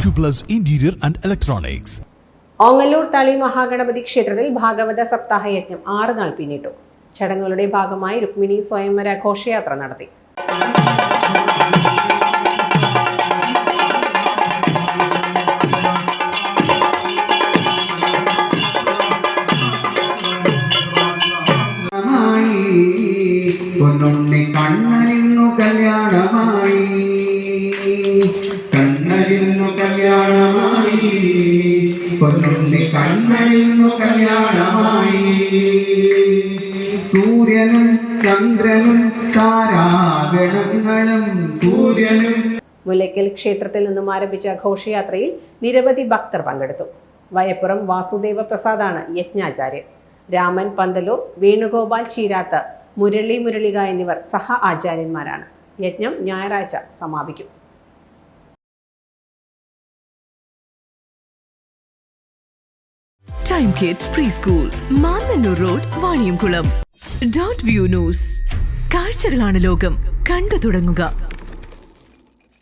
Acuplus Interior and Electronics. Ongallur തളി മഹാഗണപതി ക്ഷേത്രത്തിൽ ഭാഗവത സപ്താഹ യജ്ഞം 6 നാൾ പിന്നിട്ടു. ചടങ്ങുകളുടെ ഭാഗമായി രുക്മിണി സ്വയംവര ഘോഷയാത്ര നടത്തി. കണ്ണനിന്നു കല്യാണമായി പൊന്നുണ്ണി കണ്ണനിന്നു കല്യാണമായി സൂര്യനും ചന്ദ്രനും താരാഗണങ്ങളും സൂര്യനും. മുലയ്ക്കൽ ക്ഷേത്രത്തിൽ നിന്നും ആരംഭിച്ച ഘോഷയാത്രയിൽ നിരവധി ഭക്തർ പങ്കെടുത്തു. വയപ്പുറം വാസുദേവ പ്രസാദാണ് യജ്ഞാചാര്യൻ. രാമൻ പന്തലൂർ, വേണുഗോപാൽ ചീരാത്ത്, മുരളി മുരളിക എന്നിവർ സഹ ആചാര്യന്മാരാണ്. യജ്ഞം ഞായറാഴ്ച സമാപിക്കും. Time kids pre school, Mannannur road, Vaniyamkulam. .View news. കാഴ്ചകളാണ് ലോകം, കണ്ടു തുടങ്ങുക.